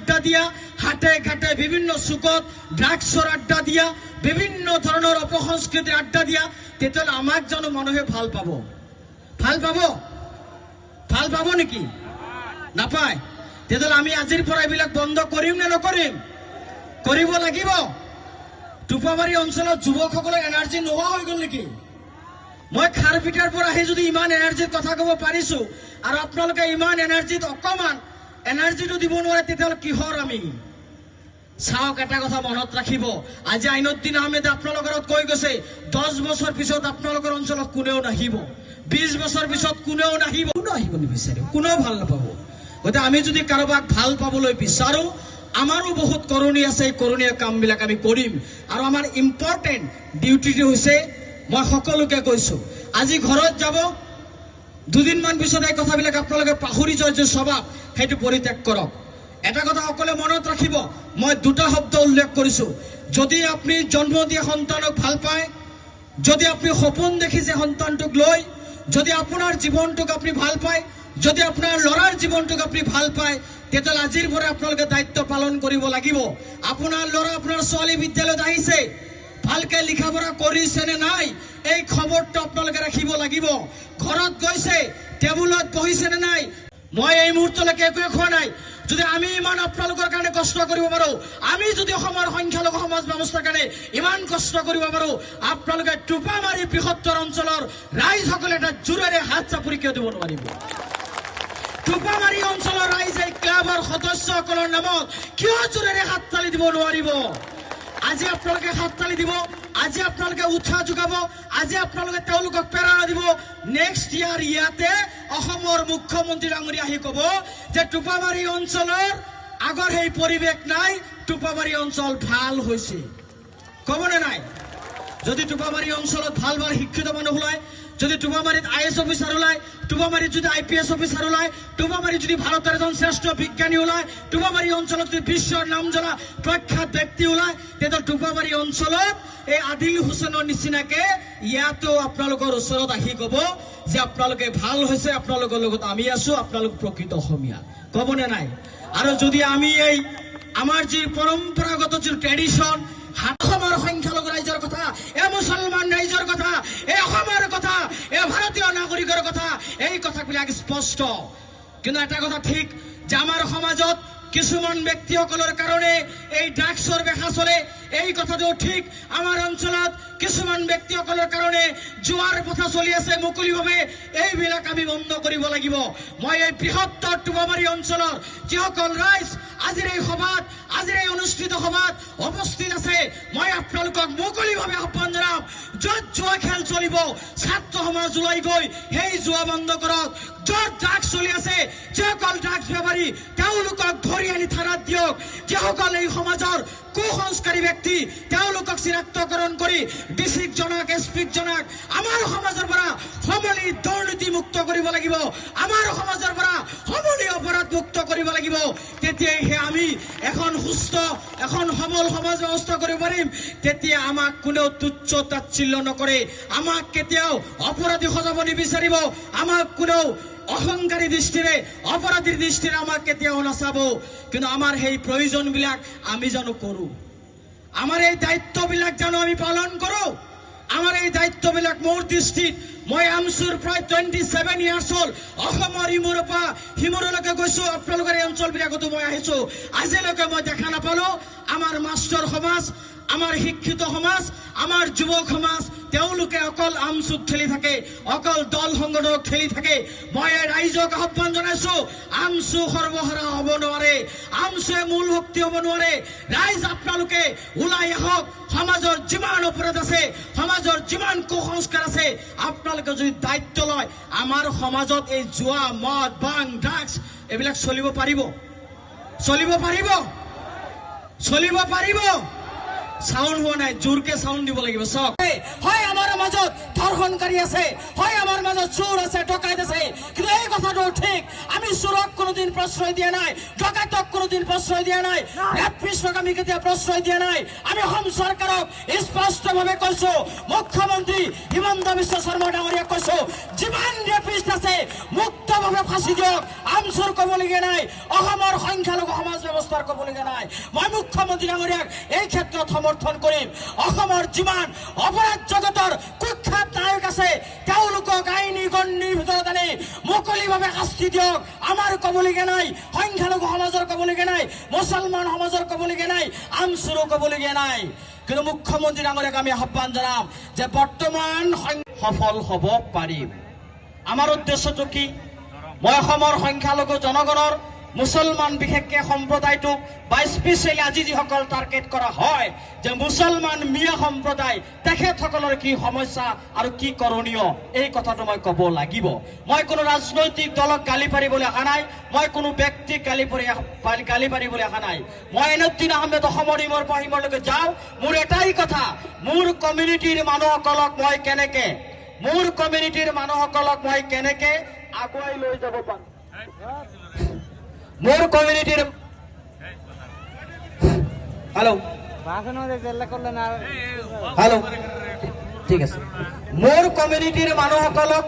আড্ডা দিয়া, হাটে ঘাটে বিভিন্ন চুকত ড্ৰাগছৰ আড্ডা দিয়া, বিভিন্ন ধৰণৰ অপসংস্কৃতিৰ আড্ডা দিয়া, তেতিয়াহ'লে আমাক জানো মানুহে ভাল পাব? ভাল পাব? ভাল পাব নেকি? নাপায়। তেতিয়াহ'লে আমি আজিৰ পৰা এইবিলাক বন্ধ কৰিম নে নকৰিম? কৰিব লাগিব। টোপামাৰী অঞ্চলত যুৱকসকলৰ এনাৰ্জি নোহোৱা হৈ গ'ল নেকি? মই খাৰপিঠাৰ পৰা আহি যদি ইমান এনাৰ্জিৰ কথা ক'ব পাৰিছো আৰু আপোনালোকে ইমান এনাৰ্জিত অকমান এনাৰ্জিটো দিব নোৱাৰে, তেতিয়াহ'লে কিহৰ আমি? চাওক, এটা কথা মনত ৰাখিব, আজি আইনুদ্দিন আহমেদে আপোনালোকৰ কৈ গৈছে 10 বছৰ পিছত আপোনালোকৰ অঞ্চলত কোনেও নাহিব, 20 বছৰ পিছত কোনেও নাহিব, কোনেও আহিব নিবিচাৰে, কোনেও ভাল নাপাব। গতিকে আমি যদি কাৰোবাক ভাল পাবলৈ বিচাৰো, আমাৰো বহুত কৰণী আছে, এই কৰণীয় কামবিলাক আমি কৰিম। আৰু আমাৰ ইম্পৰ্টেণ্ট ডিউটিটো হৈছে, মই সকলোকে কৈছো, আজি ঘৰত যাব, দুদিনমান পিছত এই কথাবিলাক আপোনালোকে পাহৰি যোৱাৰ যে স্বভাৱ, সেইটো পৰিত্যাগ কৰক। এটা কথা সকলোৱে মনত ৰাখিব, মই দুটা শব্দ উল্লেখ কৰিছো। যদি আপুনি জন্ম দিয়া সন্তানক ভাল পায়, যদি আপুনি সপোন দেখিছে সন্তানটোক লৈ, যদি আপোনাৰ জীৱনটোক আপুনি ভাল পায়, যদি আপোনাৰ ল'ৰাৰ জীৱনটোক আপুনি ভাল পায়, তেতিয়াহ'লে আজিৰ পৰা আপোনালোকে দায়িত্ব পালন কৰিব লাগিব। আপোনাৰ ল'ৰা, আপোনাৰ ছোৱালী বিদ্যালয়ত আহিছে, ভালকে লিখা পঢ়া কৰিছে নে নাই, এই খবৰটো আপোনালোকে ৰাখিব লাগিব। ঘৰত গৈছে, টেবুলত বহিছে নে নাই। মই এই মুহূৰ্তলৈকে একোৱে খোৱা নাই। যদি আমি ইমান আপোনালোকৰ কাৰণে কষ্ট কৰিব পাৰো, আমি যদি অসমৰ সংখ্যালঘু সমাজ ব্যৱস্থাৰ কাৰণে ইমান কষ্ট কৰিব পাৰো, আপোনালোকে টোপামাৰী বৃহত্তৰ অঞ্চলৰ ৰাইজসকলে এটা জোৰেৰে হাত চাপৰি কিয় দিব নোৱাৰিব? টোপামাৰী অঞ্চলৰ ৰাইজে ক্লাবৰ সদস্যসকলৰ নামত কিয় জোৰেৰে হাত তালি দিব নোৱাৰিব? আজি আপোনালোকে হাত তালি দিব, আজি আপোনালোকে উৎসাহ যোগাব, আজি আপোনালোকে তেওঁলোকক প্ৰেৰণা দিব। নেক্সট ইয়াৰ ইয়াতে অসমৰ মুখ্যমন্ত্ৰী ডাঙৰীয়া আহি ক'ব যে টোপামাৰী অঞ্চলৰ আগৰ সেই পৰিৱেশ নাই, টোপামাৰী অঞ্চল ভাল হৈছে। ক'বনে নাই? যদি টোপামাৰী অঞ্চলত ভাল ভাল শিক্ষিত মানুহ ওলায়, যদি টোপামাৰীত IAS অফিচাৰ ওলায়, টোপামাৰীত যদি IPS অফিচাৰ ওলায়, টোপামাৰীত যদি ভাৰতৰ এজন শ্ৰেষ্ঠ বিজ্ঞানী ওলায়, টোপামাৰী অঞ্চলত যদি বিশ্বৰ নাম জনা প্ৰখ্যাত ব্যক্তি ওলায়, তেতিয়া টোপামাৰী অঞ্চলত এই আদিল হুছেইনৰ নিচিনাকে ইয়াতো আপোনালোকৰ ওচৰত আহি ক'ব যে আপোনালোকে ভাল হৈছে, আপোনালোকৰ লগত আমি আছো, আপোনালোক প্ৰকৃত অসমীয়া। ক'বনে নাই? আৰু যদি আমি এই আমাৰ যি পৰম্পৰাগত যি ট্ৰেডিশ্যন, অসমৰ সংখ্যালঘু ৰাইজৰ কথা, এই মুছলমান ৰাইজৰ কথা, এই অসমৰ কথা, এই ভাৰতীয় নাগৰিকৰ কথা, এই কথাবিলাক স্পষ্ট। কিন্তু এটা কথা ঠিক যে আমাৰ সমাজত কিছুমান ব্যক্তিসকলৰ কাৰণে এই ড্ৰাগছৰ বেহা চলে, এই কথাটো ঠিক। আমাৰ অঞ্চলত কিছুমান ব্যক্তিসকলৰ কাৰণে জোৱাৰ কথা চলি আছে মুকলিভাৱে, এইবিলাক আমি বন্ধ কৰিব লাগিব। মই এই বৃহত্তৰ টোপামাৰী অঞ্চলৰ যিসকল ৰাইজ আজিৰ এই সভাত, আজিৰ এই অনুষ্ঠিত সভাত উপস্থিত আছে, মই আপোনালোকক মুকলিভাৱে আহ্বান জনাম, য'ত জুৱা খেল চলিব, ছাত্ৰ সমাজ ওলাই গৈ সেই জুৱা বন্ধ কৰক। য'ত ড্ৰাগছ চলি আছে, যিসকল ড্ৰাগছ বেপাৰী, তেওঁলোকক ধৰি আনি থানাত দিয়ক। যিসকল এই সমাজৰ কুসংস্কাৰী ব্যক্তি, তেওঁলোকক চিনাক্তকৰণ কৰি ডিচিক জনাক, এছপিক জনাক। আমাৰ সমাজৰ পৰা সমূলি দুৰ্নীতি মুক্ত কৰিব লাগিব, আমাৰ সমাজৰ পৰা সমূলি অপৰাধ মুক্ত কৰিব লাগিব। তেতিয়াহে আমি এখন সুস্থ, এখন সবল সমাজ ব্যৱস্থা কৰিব পাৰিম। তেতিয়া আমাক কোনেও তুচ্ছ তাচ্ছিল্য নকৰে, আমাক কেতিয়াও অপৰাধী সজাব নিবিচাৰিব, আমাক কোনেও অহংকাৰী দৃষ্টিৰে, অপৰাধীৰ দৃষ্টিৰে আমাক কেতিয়াও নাচাব। কিন্তু আমাৰ সেই প্ৰয়োজনবিলাক আমি জানো কৰো? আমাৰ এই দায়িত্ববিলাক জানো আমি পালন কৰো? আমাৰ এই দায়িত্ববিলাক মোৰ দৃষ্টিত, মই আমচুৰ প্ৰায় 27 ইয়াৰ্ছ হ'ল, অসমৰ ইমূৰৰ পৰা সিমূৰলৈকে গৈছো, আপোনালোকৰ এই অঞ্চলবিলাকতো মই আহিছো। আজিলৈকে মই দেখা নাপালো আমাৰ মাষ্টৰ সমাজ, আমাৰ শিক্ষিত সমাজ, আমাৰ যুৱক সমাজ, তেওঁলোকে অকল আমচুত খেলি থাকে, অকল দল সংগঠনক খেলি থাকে। মই ৰাইজক আহ্বান জনাইছো, আমচু সৰ্বহাৰা হ'ব নোৱাৰে, আমচুৱে মূল শক্তি হ'ব নোৱাৰে। ৰাইজ আপোনালোকে ওলাই আহক, সমাজৰ যিমান অপৰাধ আছে, সমাজৰ যিমান কুসংস্কাৰ আছে, আপোনালোকে যদি দায়িত্ব লয়, আমাৰ সমাজত এই জুৱা, মদ, বাং, ড্ৰাগছ এইবিলাক চলিব পাৰিব? চলিব পাৰিব? চলিব পাৰিব? সাউন্ড হোৱা নাই, জোৰকে সাউন্ড দিব লাগিব। চাওক, হয় আমাৰ মাজত ধৰ্ষণকাৰী আছে, হয় আমাৰ মাজত চোৰ আছে, ডকাইত আছে, কিন্তু এই কথাটো ঠিক, আমি চোৰক কোনোদিন প্ৰশ্ৰয় দিয়া নাই, ডকাইতক কোনোদিন প্ৰশ্ৰয় দিয়া নাই, ৰেপিষ্টক আমি কেতিয়া প্ৰশ্ৰয় দিয়া নাই। আমি অসম চৰকাৰক স্পষ্টভাৱে কৈছো, মুখ্যমন্ত্ৰী হিমন্ত বিশ্ব শৰ্মা ডাঙৰীয়াক কৈছো, যিমান ৰেপিষ্ট আছে মুক্তভাৱে ফাঁচি দিয়ক, আমচুৰ ক'বলগীয়া নাই, অসমৰ সংখ্যালঘু সমাজ ব্যৱস্থাৰ ক'বলগীয়া নাই। মই মুখ্যমন্ত্ৰী ডাঙৰীয়াক এই ক্ষেত্ৰত সমৰ্থন কৰিম। অসমৰ যিমান অপৰাধ জগতৰ কুখ্যাত নায়ক আছে তেওঁলোকক আইনী গণ্ডিৰ ভিতৰত আনি মুকলিভাৱে শাস্তি দিয়ক, আমাৰ ক'বলগীয়া নাই, সংখ্যালঘু সমাজৰ ক'বলগীয়া নাই, মুছলমান সমাজৰ ক'বলগীয়া নাই, আমচুৰো ক'বলগীয়া নাই। কিন্তু মুখ্যমন্ত্ৰী ডাঙৰীয়াক আমি আহ্বান জনাম যে বৰ্তমান সফল হ'ব পাৰিম। আমাৰ উদ্দেশ্যটো কি? মই অসমৰ সংখ্যালঘু জনগণৰ মুছলমান বিশেষকৈ সম্প্ৰদায়টোক বা স্পেচিয়েলি আজি যিসকল টাৰ্গেট কৰা হয় যে মুছলমান মিয়া সম্প্ৰদায়, তেখেতসকলৰ কি সমস্যা আৰু কি কৰণীয়, এই কথাটো মই ক'ব লাগিব। মই কোনো ৰাজনৈতিক দলক গালি পাৰিবলৈ অহা নাই, মই কোনো ব্যক্তিক গালি পাৰিবলৈ অহা নাই। মই এনুদ্দিন আহমেদ অসমৰ ইমৰ পৰা সিমৰলৈকে যাওঁ, মোৰ এটাই কথা, মোৰ কমিউনিটিৰ মানুহসকলক মই কেনেকে আগুৱাই লৈ যাব পাৰোঁ, মোৰ কমিউনিটিৰ হেল্ল' ঠিক আছে, মোৰ কমিউনিটিৰ মানুহসকলক